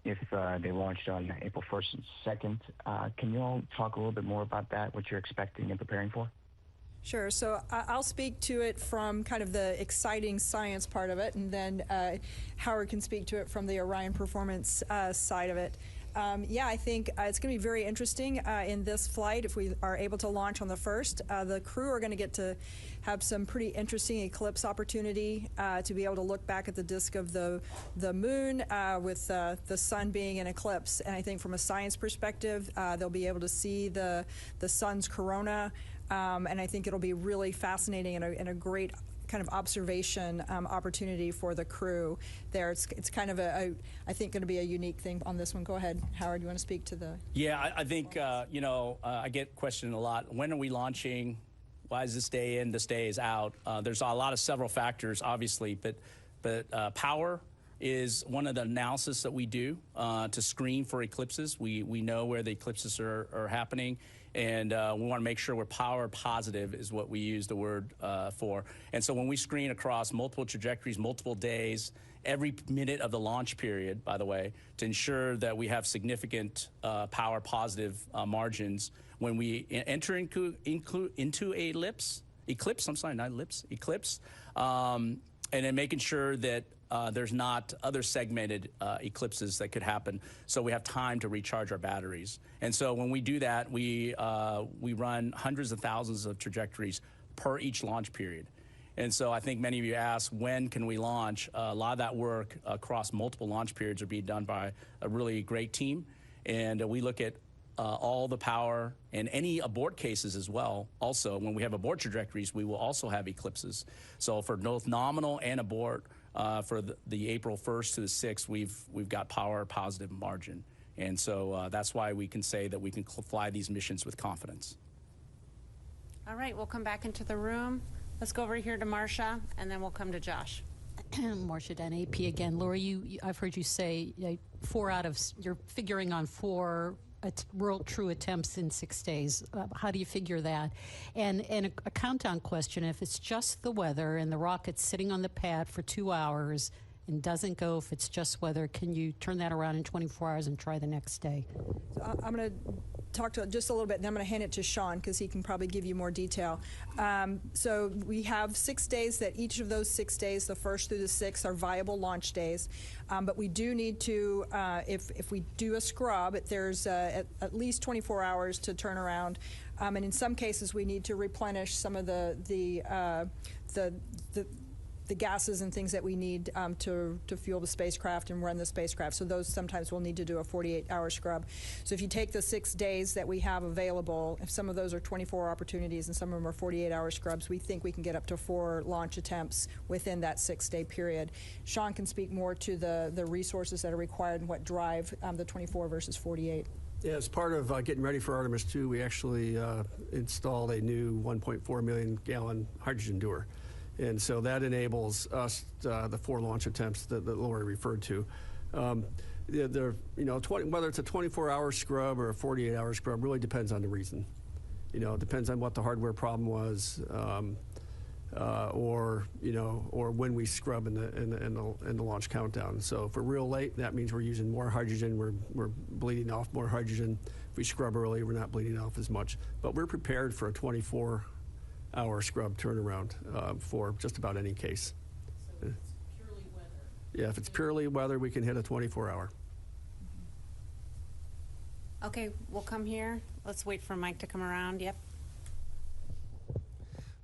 Speaker 21: if they launched on April 1st and 2nd. Can you all talk a little bit more about that, what you're expecting and preparing for?
Speaker 2: Sure. So I'll speak to it from kind of the exciting science part of it, and then Howard can speak to it from the Orion performance side of it. Yeah, I think it's going to be very interesting in this flight if we are able to launch on the 1st. The crew are going to get to have some pretty interesting eclipse opportunity to be able to look back at the disk of the moon with the sun being in eclipse. And I think from a science perspective, they'll be able to see the sun's corona. And I think it'll be really fascinating and a great kind of observation opportunity for the crew there. It's kind of I think going to be a unique thing on this one. Go ahead, Howard, you want to speak to the...
Speaker 5: Yeah, I think, I get questioned a lot. When are we launching? Why is this day in, this day is out? There's a lot of several factors, obviously, but power is one of the analysis that we do to screen for eclipses. We know where the eclipses are happening, and we want to make sure we're power positive is what we use the word for. And so when we screen across multiple trajectories, multiple days, every minute of the launch period, by the way, to ensure that we have significant power positive margins when we enter into a eclipse, and then making sure that there's not other segmented eclipses that could happen, so we have time to recharge our batteries. And so when we do that, we run hundreds of thousands of trajectories per each launch period. And so I think many of you ask, when can we launch? A lot of that work across multiple launch periods are being done by a really great team, and we look at all the power and any abort cases as well. Also, when we have abort trajectories, we will also have eclipses. So for both nominal and abort, for the April 1st to the 6th, we've got power positive margin. And so that's why we can say that we can fly these missions with confidence.
Speaker 1: All right, we'll come back into the room. Let's go over here to Marcia, and then we'll come to Josh.
Speaker 6: Marcia Den, AP again. Lori, I've heard you say you're figuring on 4 real true attempts in 6 days. How do you figure that? And a countdown question, if it's just the weather and the rocket's sitting on the pad for 2 hours and doesn't go, if it's just weather, can you turn that around in 24 hours and try the next day?
Speaker 2: So I'm going to talk to just a little bit, and then I'm going to hand it to Sean because he can probably give you more detail. So we have 6 days that each of those 6 days, the 1st through the 6th, are viable launch days. But we do need to, if we do a scrub, there's at least 24 hours to turn around. And in some cases, we need to replenish some of the gases and things that we need to fuel the spacecraft and run the spacecraft. So those sometimes we'll need to do a 48-hour scrub. So if you take the 6 days that we have available, if some of those are 24 opportunities and some of them are 48-hour scrubs, we think we can get up to 4 launch attempts within that 6-day period. Sean can speak more to the resources that are required and what drive the 24 versus 48.
Speaker 3: Yeah, as part of getting ready for Artemis II, we actually installed a new 1.4 million gallon hydrogen dewar. And so that enables us the 4 launch attempts that Lori referred to. Whether it's a 24-hour scrub or a 48-hour scrub really depends on the reason. It depends on what the hardware problem was. or when we scrub in the launch countdown. So if we're real late, that means we're using more hydrogen. We're bleeding off more hydrogen. If we scrub early, we're not bleeding off as much. But we're prepared for a 24-hour scrub turnaround for just about any case. So if it's purely weather. Yeah, if it's purely weather, we can hit a 24-hour.
Speaker 1: Okay, we'll come here. Let's wait for Mike to come around. Yep.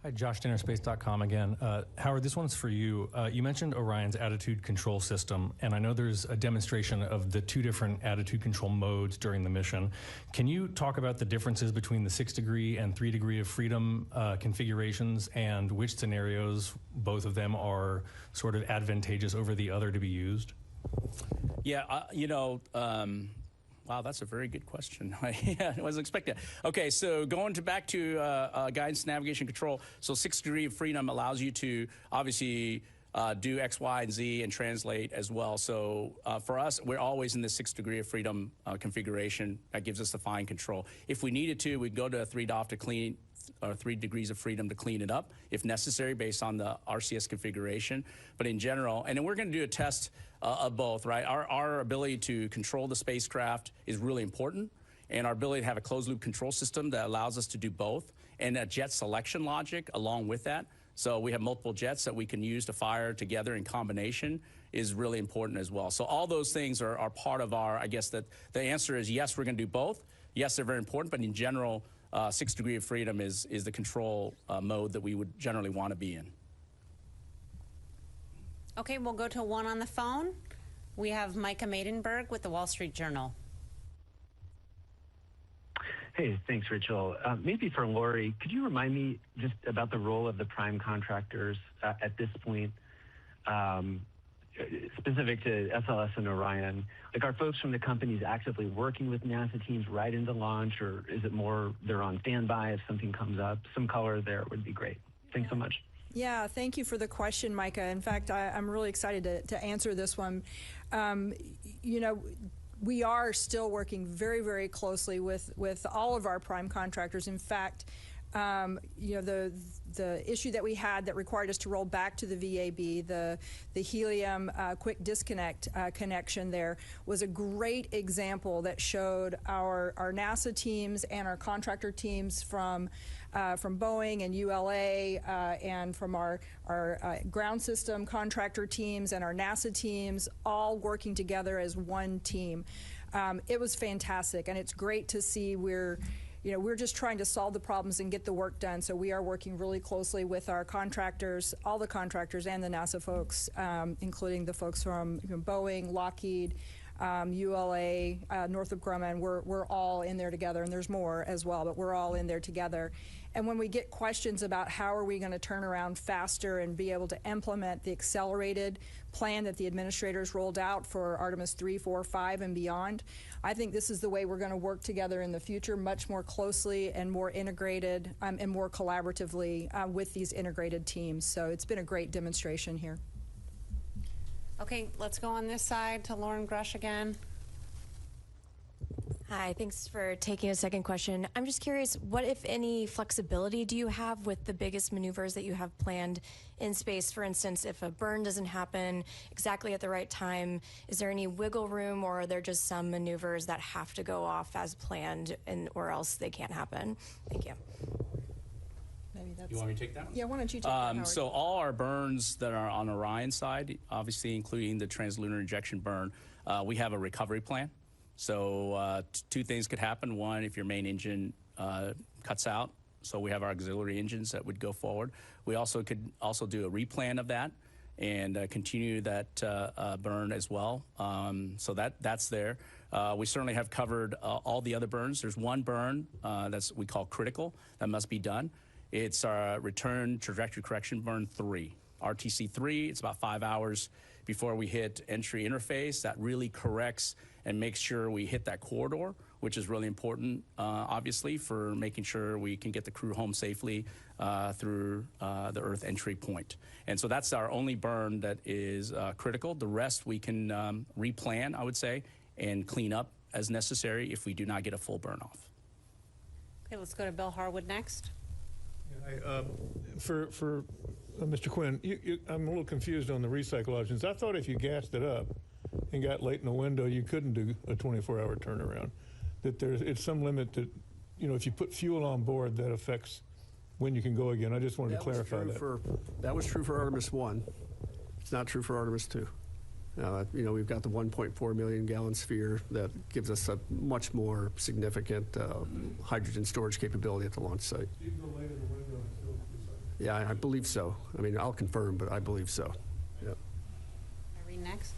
Speaker 15: Hi, Josh, dinnerspace.com again. Howard, this one's for you. You mentioned Orion's attitude control system, and I know there's a demonstration of the 2 different attitude control modes during the mission. Can you talk about the differences between the 6-degree and 3-degree of freedom configurations, and which scenarios, both of them, are sort of advantageous over the other to be used?
Speaker 5: Yeah, wow, that's a very good question. I wasn't expecting that. Okay, so back to guidance, navigation, control. So 6-degree of freedom allows you to obviously do X, Y, and Z and translate as well. So for us, we're always in the 6-degree of freedom configuration. That gives us the fine control. If we needed to, we'd go to a 3 degrees of freedom to clean it up if necessary based on the RCS configuration. But in general, and then we're going to do a test of both, right? Our ability to control the spacecraft is really important, and our ability to have a closed loop control system that allows us to do both, and a jet selection logic along with that. So we have multiple jets that we can use to fire together in combination is really important as well. So all those things are part of our, I guess that the answer is yes, we're going to do both. Yes, they're very important, but in general, 6-degree of freedom is the control mode that we would generally want to be in.
Speaker 1: Okay, we'll go to one on the phone. We have Micah Maidenberg with the Wall Street Journal.
Speaker 7: Hey, thanks, Rachel. Maybe for Lori, could you remind me just about the role of the prime contractors at this point, specific to SLS and Orion? Like, are folks from the companies actively working with NASA teams right into launch, or is it more they're on standby if something comes up? Some color there would be great. Thanks so much.
Speaker 2: Yeah, thank you for the question, Micah. In fact, I'm really excited to answer this one. We are still working very, very closely with all of our prime contractors. In fact, the issue that we had that required us to roll back to the VAB, the helium quick disconnect connection there, was a great example that showed our NASA teams and our contractor teams from Boeing and ULA and from our ground system contractor teams and our NASA teams all working together as one team. It was fantastic, and it's great to see we're just trying to solve the problems and get the work done. So we are working really closely with our contractors, all the contractors and the NASA folks, including the folks from Boeing, Lockheed, ULA, Northrop Grumman. We're all in there together, and there's more as well, but we're all in there together. And when we get questions about how are we going to turn around faster and be able to implement the accelerated plan that the administrators rolled out for Artemis 3, 4, 5, and beyond, I think this is the way we're going to work together in the future, much more closely and more integrated and more collaboratively with these integrated teams. So it's been a great demonstration here.
Speaker 1: Okay, let's go on this side to Lauren Grush again.
Speaker 8: Hi, thanks for taking a second question. I'm just curious, what, if any, flexibility do you have with the biggest maneuvers that you have planned in space? For instance, if a burn doesn't happen exactly at the right time, is there any wiggle room, or are there just some maneuvers that have to go off as planned or else they can't happen? Thank you.
Speaker 5: You want me to take that one?
Speaker 2: Yeah, why don't you take that, Howard?
Speaker 5: So all our burns that are on Orion's side, obviously including the translunar injection burn, we have a recovery plan. So 2 things could happen. One, if your main engine cuts out, so we have our auxiliary engines that would go forward. We also could do a replan of that and continue that burn as well. So that's there. We certainly have covered all the other burns. There's one burn that's we call critical that must be done. It's our return trajectory correction burn 3. RTC 3, it's about 5 hours before we hit entry interface. That really corrects and makes sure we hit that corridor, which is really important, obviously, for making sure we can get the crew home safely through the Earth entry point. And so that's our only burn that is critical. The rest we can replan, I would say, and clean up as necessary if we do not get a full burn off.
Speaker 1: Okay, let's go to Bill Harwood next.
Speaker 9: For Mr. Quinn, I'm a little confused on the recycle options. I thought if you gassed it up and got late in the window, you couldn't do a 24-hour turnaround. That it's some limit that, if you put fuel on board, that affects when you can go again. I just wanted to clarify that.
Speaker 3: That was true for Artemis I. It's not true for Artemis II. We've got the 1.4 million gallon sphere that gives us a much more significant hydrogen storage capability at the launch site.
Speaker 9: You can go late in the window and still recycle.
Speaker 3: Yeah, I believe so. I mean, I'll confirm, but I believe so. Yep.
Speaker 1: Irene, next.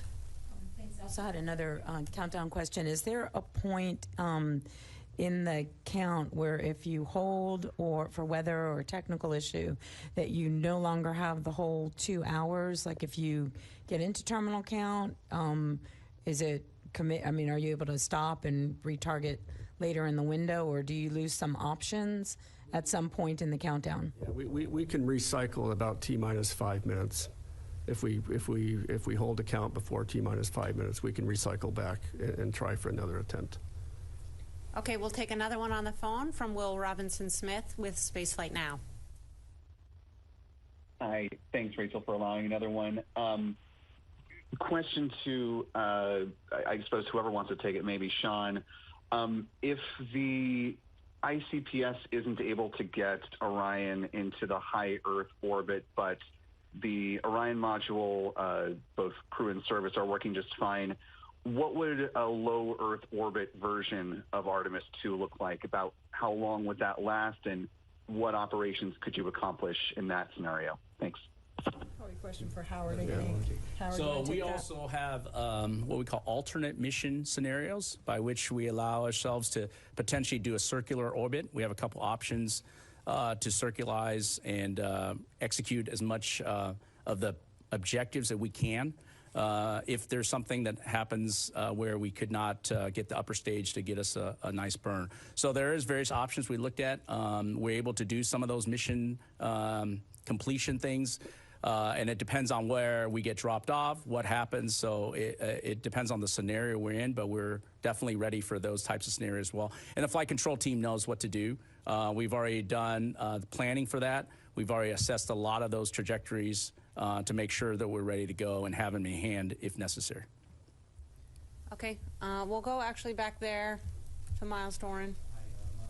Speaker 10: Thanks. I also had another countdown question. Is there a point in the count where if you hold or for weather or technical issue that you no longer have the whole 2 hours? Like if you get into terminal count, is it are you able to stop and retarget later in the window, or do you lose some options at some point in the countdown?
Speaker 3: Yeah, we can recycle about T-minus 5 minutes. If we hold a count before T-minus 5 minutes, we can recycle back and try for another attempt.
Speaker 1: Okay, we'll take another one on the phone from Will Robinson-Smith with Spaceflight Now.
Speaker 13: Hi, thanks, Rachel, for allowing another one. Question to, I suppose, whoever wants to take it, maybe Sean. If the ICPS isn't able to get Orion into the high Earth orbit, but the Orion module, both crew and service, are working just fine, what would a low Earth orbit version of Artemis II look like? About how long would that last, and what operations could you accomplish in that scenario? Thanks.
Speaker 2: Probably a question for Howard again. Howard,
Speaker 5: So we also have what we call alternate mission scenarios, by which we allow ourselves to potentially do a circular orbit. We have a couple options to circularize and execute as much of the objectives that we can. If there's something that happens where we could not get the upper stage to get us a nice burn. So there is various options we looked at. We're able to do some of those mission completion things, and it depends on where we get dropped off, what happens. So it depends on the scenario we're in, but we're definitely ready for those types of scenarios as well. And the flight control team knows what to do. We've already done the planning for that. We've already assessed a lot of those trajectories to make sure that we're ready to go and have them in hand if necessary.
Speaker 1: Okay, we'll go actually back there to Miles Doran.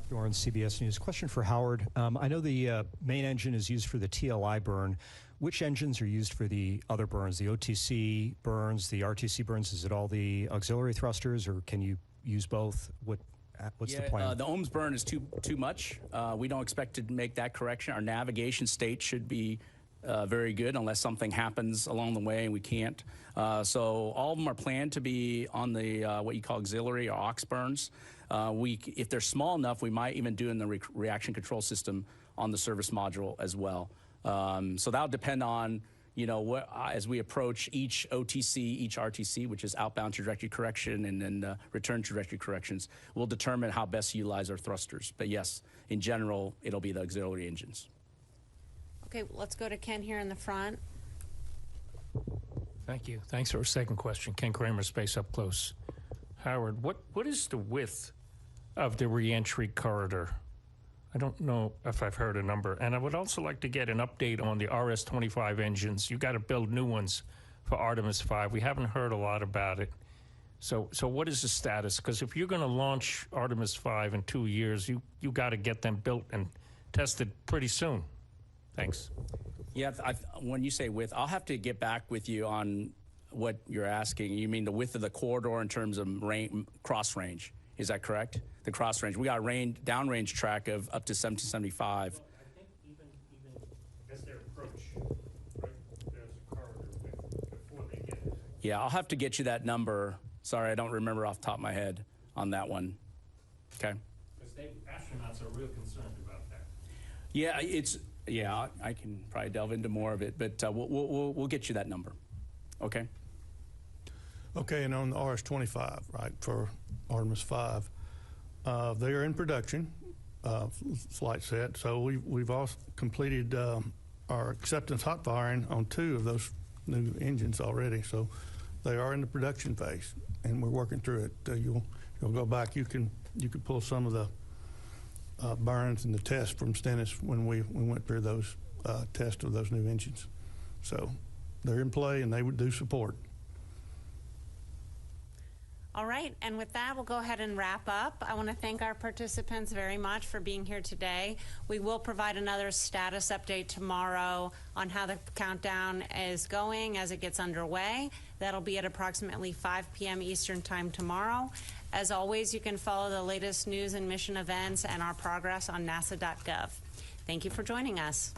Speaker 22: Doran, CBS News. Question for Howard. I know the main engine is used for the TLI burn. Which engines are used for the other burns, the OTC burns, the RTC burns? Is it all the auxiliary thrusters, or can you use both? What's the plan?
Speaker 5: The ohms burn is too much. We don't expect to make that correction. Our navigation state should be very good unless something happens along the way and we can't. So all of them are planned to be on the what you call auxiliary or aux burns. If they're small enough, we might even do in the reaction control system on the service module as well. So that'll depend on, as we approach each OTC, each RTC, which is outbound trajectory correction, and then return trajectory corrections, will determine how best to utilize our thrusters. But yes, in general, it'll be the auxiliary engines.
Speaker 1: Okay, let's go to Ken here in the front.
Speaker 18: Thank you. Thanks for a second question. Ken Kramer, Space Up Close. Howard, what is the width of the reentry corridor? I don't know if I've heard a number. And I would also like to get an update on the RS-25 engines. You got to build new ones for Artemis 5. We haven't heard a lot about it. So what is the status? Because if you're going to launch Artemis 5 in 2 years, you got to get them built and tested pretty soon. Thanks.
Speaker 5: Yeah, when you say width, I'll have to get back with you on what you're asking. You mean the width of the corridor in terms of cross range? Is that correct? The cross range. We got a downrange track of up to 1775.
Speaker 18: Well, I think even as they approach, right, there's a corridor width before they get it.
Speaker 5: Yeah, I'll have to get you that number. Sorry, I don't remember off the top of my head on that one. Okay.
Speaker 18: Because astronauts are real concerned about that.
Speaker 5: Yeah, Yeah, I can probably delve into more of it, but we'll get you that number. Okay.
Speaker 9: Okay, and on the RS-25, right, for Artemis 5, they are in production, flight set. So we've also completed our acceptance hot firing on 2 of those new engines already. So they are in the production phase, and we're working through it. You'll go back. You can pull some of the burns and the test from Stennis when we went through those tests of those new engines. So they're in play, and they would do support.
Speaker 1: All right, and with that, we'll go ahead and wrap up. I want to thank our participants very much for being here today. We will provide another status update tomorrow on how the countdown is going as it gets underway. That'll be at approximately 5 p.m. Eastern Time tomorrow. As always, you can follow the latest news and mission events and our progress on nasa.gov. Thank you for joining us.